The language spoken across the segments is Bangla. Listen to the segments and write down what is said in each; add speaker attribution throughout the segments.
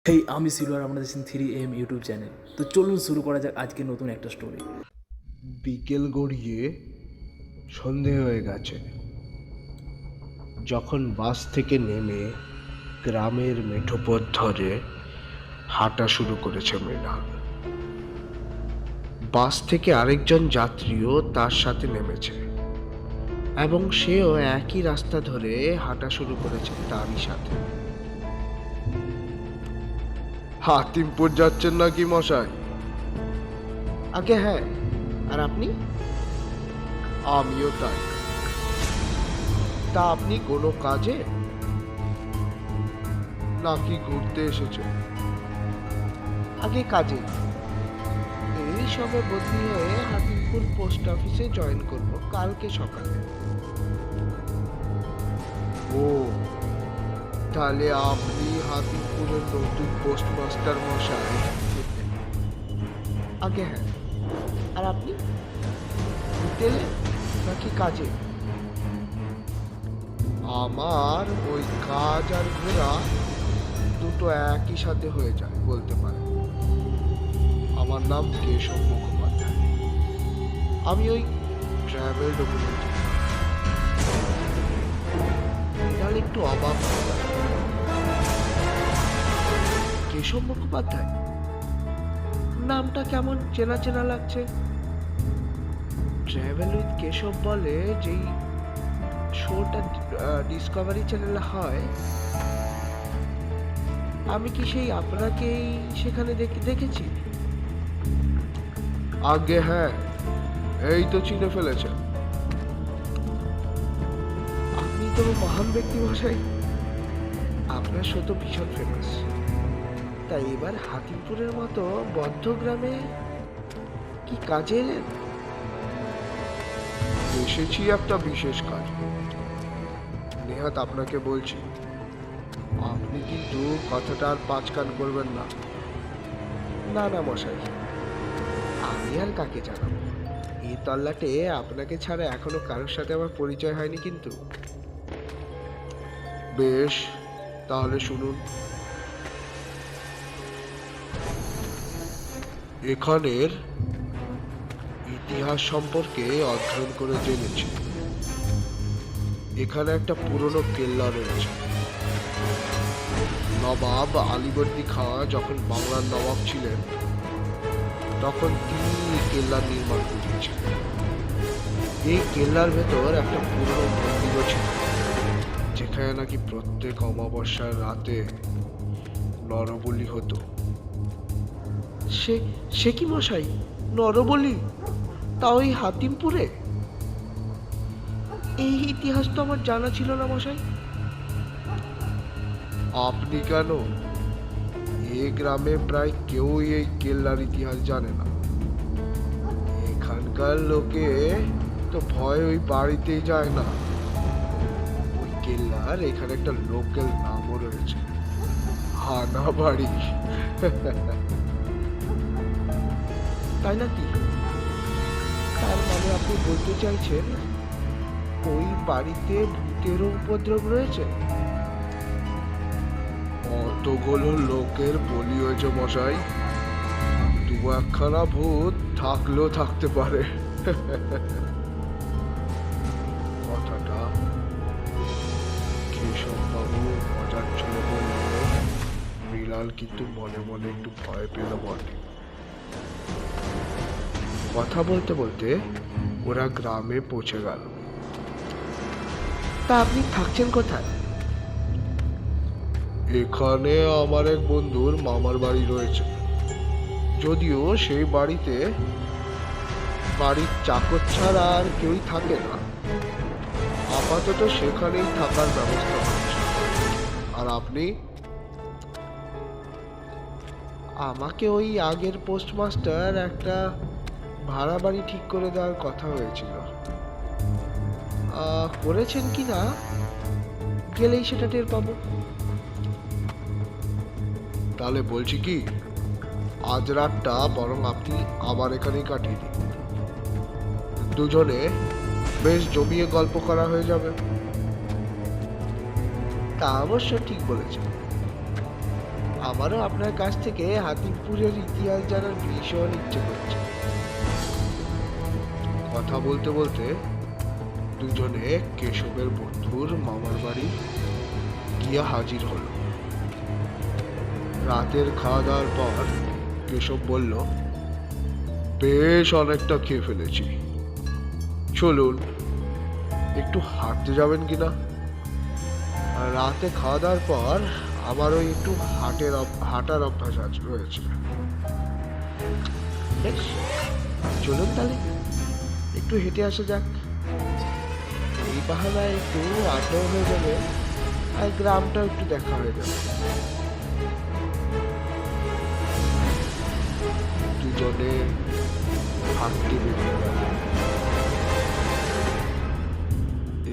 Speaker 1: হেই, আমি সিলভার, আপনাদের দেখছেন 3M ইউটিউব চ্যানেল। তো চলুন শুরু করা যাক আজকে নতুন একটা স্টোরি।
Speaker 2: বিকেল গড়িয়ে সন্ধে হয়ে গেছে যখন বাস থেকে নেমে গ্রামের মেঠো পথ ধরে হাঁটা শুরু করেছে মৃণাল। বাস থেকে আরেকজন যাত্রীও তার সাথে নেমেছে এবং সেও একই রাস্তা ধরে হাঁটা শুরু করেছে তারই সাথে। হাতিমপুর যাচ্ছেন নাকি মশাই? আগে হ্যাঁ, আর আপনি? আমিও তাই। তা আপনি কোনো কাজে নাকি ঘুরতে এসেছেন? আগে কাজে। এই সবে বদলি হয়ে হাতিমপুর পোস্ট অফিসে জয়েন করব কালকে সকালে। ও, তাহলে আপনি হাতিমপুরের নতুন পোস্টমাস্টার মশাই? আগে হ্যাঁ, আর আপনি? হোটেলে নাকি কাজে? আমার ওই কাজ আর ঘোরা দুটো একই সাথে হয়ে যায় বলতে পারেন। আমার নাম কেশব মুখোপাধ্যায়। আমি ওই ট্রাভেল ডকুমেন্ট। তাহলে একটু অবাক হয়ে গেল। কেশব মুখোপাধ্যায় নামটা কেমন চেনা চেনা লাগছে। ট্রাভেল উইথ কেশব বলে যেই শোটা ডিসকভারি চ্যানেলে হয়, আমি কি সেই আপনাকেই সেখানে দেখেছি? আগে হ্যাঁ, এই তো চিনে ফেলেছেন। আপনি তো মহান ব্যক্তি মশাই, আপনার শো তো ভীষণ ফেমাস। তাই এবার হাতিমপুরের মতো বদ্ধ গ্রামে কি কাজে এলেন? এসেছি একটা বিশেষ কাজ। নেহাত আপনাকে বলছি, আপনি কিন্তু কথাটা আর পাঁচ কান করবেন না। না না মশাই, আমি আর কাকে জানাবো? এই তল্লাটে আপনাকে ছাড়া এখনো কারোর সাথে আমার পরিচয় হয়নি কিন্তু। বেশ, তাহলে শুনুন। এখানের ইতিহাস সম্পর্কে অধ্যয়ন করে জেনেছি এখানে একটা পুরনো কেল্লা রয়েছে। নবাব আলীবর্দী খাঁ যখন বাংলার নবাব ছিলেন তখন তিনি এই কেল্লার নির্মাণ করিয়েছিলেন। এই কেল্লার ভেতর একটা পুরনো মন্দিরও ছিল, যেখানে নাকি প্রত্যেক অমাবস্যার রাতে নরবলি হতো। সে সে কি মশাই, নরবলি? তা ওই হাতিমপুরে? এই ইতিহাস তো আমার জানা ছিল না মশাই। আপনি কেন, এ গ্রামে প্রায় কেউই এই কেল্লার ইতিহাস জানে না। এখানকার লোকে তো ভয় ওই বাড়িতেই যায় না। ওই কেল্লার এখানে একটা লোকাল নামও রয়েছে, হানা বাড়ি। তাই নাকি? তার মানে আপনি বলতে চাইছেন ওই বাড়িতে ভূতেরও উপদ্রব রয়েছে? অতগুলো লোকের বলি হয়েছে মশাই, দু একখানা ভূত থাকলেও থাকতে পারে। কথাটা কেশব বাবু মজার ছলে বলল। মৃণাল কিন্তু মনে মনে একটু ভয় পেল বটে। কথা বলতে বলতে ওরা গ্রামে পৌঁছে গেল। তা আপনি থাকছেন কোথায়? এখানে আমার এক বন্ধুর মামার বাড়ি রয়েছে, যদিও সেই বাড়িতে বাড়ির চাকর ছাড়া আর কেউই থাকে না। আপাতত সেখানেই থাকার ব্যবস্থা হচ্ছে। আর আপনি? আমাকে ওই আগের পোস্টমাস্টার একটা ভাড়া বাড়ি ঠিক করে দেওয়ার কথা হয়েছিল। করেছেন কি না গেলেই সেটা টের পাবো। তাহলে বলছি কি, আজ রাতটা বরং আপনি আমার এখানেই কাটিয়ে দিন। দুজনে বেশ জমিয়ে গল্প করা হয়ে যাবে। তা অবশ্য ঠিক বলেছেন। আমারও আপনার কাছ থেকে হাতিপুরের ইতিহাস জানার ভীষণ ইচ্ছে করছে। কথা বলতে বলতে দুজনে কেশবের বন্ধুর মামার বাড়ি গিয়ে হাজির হলো। রাতের খাওয়া দাওয়ার পর কেশব বলল, বেশ অনেকটা খেয়ে ফেলেছি, চলুন একটু হাঁটতে যাবেন কিনা? আর রাতে খাওয়া দাওয়ার পর আমারও একটু হাঁটার অভ্যাস রয়েছে। বেশ, চলুন তাহলে একটু হেঁটে আসা যাক। এই বাহানায় একটু আড্ডাও হয়ে যাবে আর গ্রামটাও একটু দেখা হয়ে যাবে। দুজনে হাঁটতে বেরিয়ে গেল।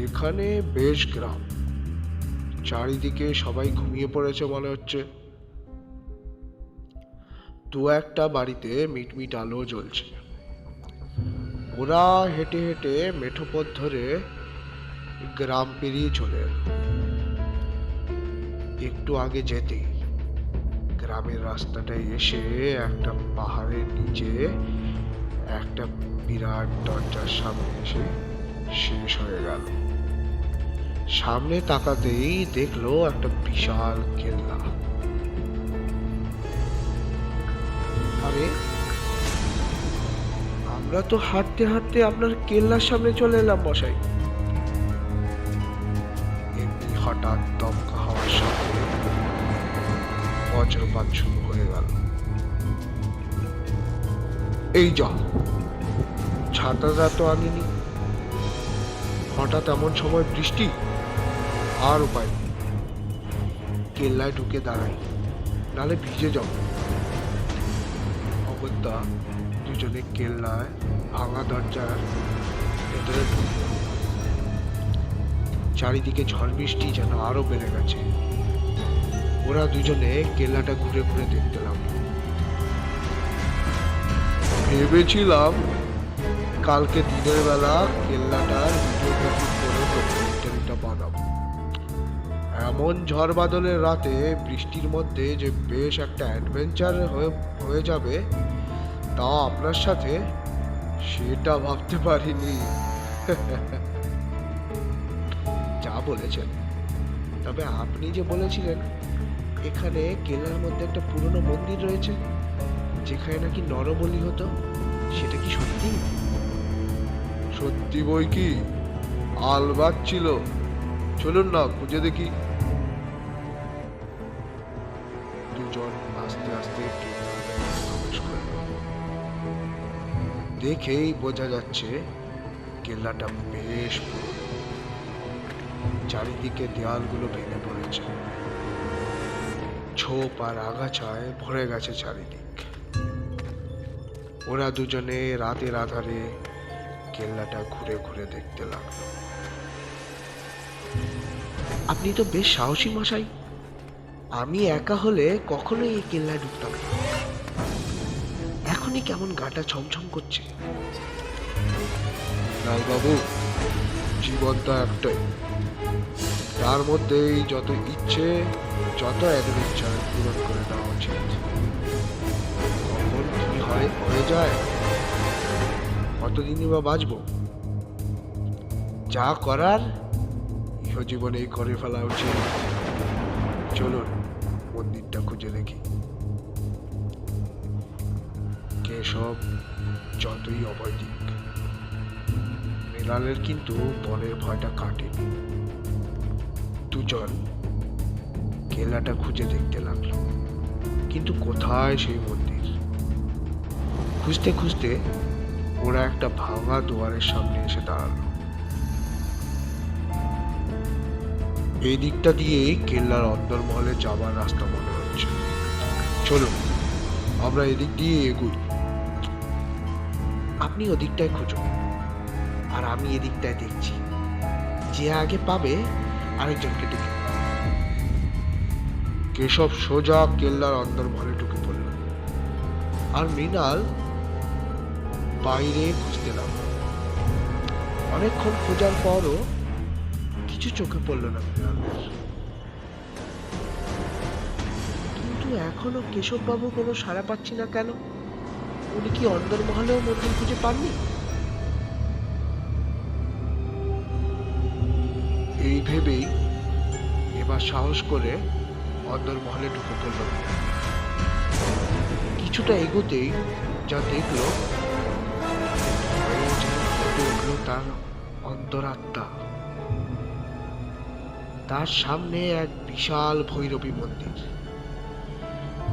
Speaker 2: এখানে বেশ গ্রাম, চারিদিকে সবাই ঘুমিয়ে পড়েছে মনে হচ্ছে। দু একটা বাড়িতে মিটমিট আলো জ্বলছে। ওরা হেঁটে হেঁটে মেঠো পথ ধরে গ্রাম পেরিয়ে চলে এলো। একটু আগে যেতেই গ্রামের রাস্তাটায় এসে একটা পাহাড়ের নিচে একটা বিরাট দরজার সামনে এসে শেষ হয়ে গেল। সামনে তাকাতেই দেখলো একটা বিশাল কেল্লা। আরে, আমরা তো হাঁটতে হাঁটতে আপনার কেল্লার সামনে চলে এলাম মশাই। এমনি হঠাৎ দমকা হওয়ার সাথে বজ্রপাত শুরু হয়ে গেল। এই যা, ছাতাটা তো আনিনি, হঠাৎ এমন সময় বৃষ্টি, আর উপায় নেই, কেল্লায় ঢুকে দাঁড়াই, নালে ভিজে যাব। অগত্যা দুজনে কেল্লায় ভাঙা দরজার ভেতরে ঢুকল। চারিদিকে ঝড় বৃষ্টি যেন আরো বেড়ে গেছে। ওরা দুজনে কেল্লাটা ঘুরে ঘুরে দেখতে লাগলো। ভেবেছিলাম কালকে দিনের বেলা কেল্লাটার ভিডিওগ্রাফি করে ডকুমেন্টারিটা বানাবো। এমন ঝড় বাদলের রাতে বৃষ্টির মধ্যে যে বেশ একটা অ্যাডভেঞ্চার হয়ে যাবে তাও আপনার সাথে, সেটা ভাবতে পারিনি। যা বলেছেন, তবে আপনি যে বলেছিলেন এখানে কেল্লার মধ্যে একটা পুরনো মন্দির রয়েছে যেখানে নাকি নরবলি হতো, সেটা কি সত্যি? সত্যি বই কি, আলবাত ছিল। চলুন না খুঁজে দেখি। দুজন আস্তে আস্তে প্রবেশ করল। দেখেই বোঝা যাচ্ছে কেল্লাটা বেশ পুরনো। চারিদিকে দেওয়ালগুলো ভেঙে পড়েছে, ছোপ আর আগাছায় ভরে গেছে চারিদিক। ওরা দুজনে রাতের আধারে কেল্লাটা ঘুরে ঘুরে দেখতে লাগলো। আপনি তো বেশ সাহসী মশাই, আমি একা হলে কখনোই এই কেল্লায় ঢুকতাম না। এখনই কেমন গাটা ছমছম করছে। লালবাবু, জীবন তো একটাই, তার মধ্যেই যত ইচ্ছে, যত অ্যাডভেঞ্চার পূরণ করে দেওয়া উচিত। কখন কি হয়ে যায়, কতদিনই বা বাঁচবো, যা করার ইহজীবনেই করে ফেলা উচিত। চলুন মন্দিরটা খুঁজে দেখি। কেশব যতই অভয় দিক, মৃণালের কিন্তু বনের ভয়টা কাটেনি। দুজন কেল্লাটা খুঁজে দেখতে লাগলো, কিন্তু কোথায় সেই মন্দির? খুঁজতে খুঁজতে ওরা একটা ভাঙা দুয়ারের সামনে এসে দাঁড়ালো। এই দিকটা দিয়েই কেল্লার অন্দরমহলে যাবার রাস্তা মনে হচ্ছে। চলুন আমরা এদিক দিয়ে এগুই। আপনি ওদিকটায় খুঁজুন, আর আমি এদিকটায় দেখছি। যে আগে পাবে আরেকজনকে ডেকে। কেশব সোজা কেল্লার অন্দরমহলে ঢুকে পড়ল, আর মৃণাল বাইরে খুঁজতে লাগলো। অনেকক্ষণ খোঁজার পরও কিছু চোখে পড়ল না মৃণালের। কিন্তু এখনো কেশববাবু কোনো সাড়া পাচ্ছি না কেন? উনি কি অন্দরমহলেও মন্দির খুঁজে পাননি? এই ভেবেই এবার সাহস করে অন্দরমহলে ঢুকে পড়ল। কিছুটা এগোতেই যা দেখলো, ভয়ে যেন কেঁপে উঠল তার অন্তরাত্মা। তার সামনে এক বিশাল ভৈরবী মন্দির।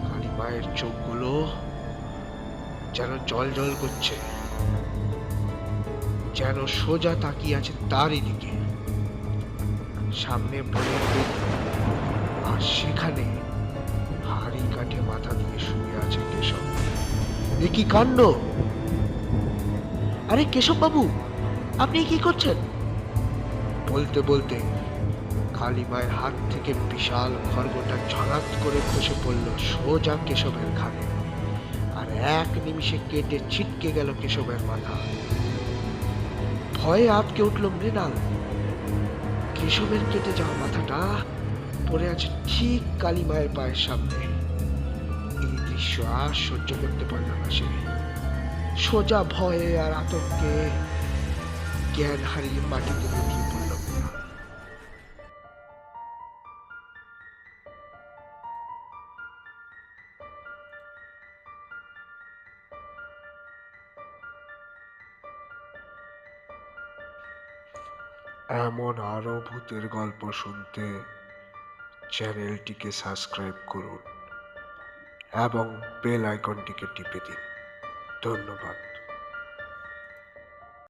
Speaker 2: কালী মায়ের চোখগুলো যেন জল জল করছে, যেন সোজা তাকিয়ে আছে তারই দিকে। সামনে বনের বেদি, আর সেখানে হাড়ি কাঠে মাথা দিয়ে শুয়ে আছে কেশব। এ কি কাণ্ড! আরে কেশব বাবু, আপনি কি করছেন? বলতে বলতে কালী মায়ের হাত থেকে বিশাল খড়গটা ঝড়াত করে খসে পড়ল সোজা কেশবের ঘাড়ে, আর এক নিমিষে কেটে ছিটকে গেল কেশবের মাথা। ভয়ে আটকে উঠল মৃণাল। কেশবের কেটে যাওয়া মাথাটা পড়ে আছে ঠিক কালী মায়ের পায়ের সামনে। এই দৃশ্য আর সহ্য করতে পারল না সে। সোজা ভয়ে আর আতঙ্কে জ্ঞান হারিয়ে মাটিতে লুটিয়ে পড়ল মৃণাল। এমন আরো ভূতের গল্প শুনতে চ্যানেলটিকে সাবস্ক্রাইব করুন এবং বেল আইকনটিকে টিপে দিন। ধন্যবাদ।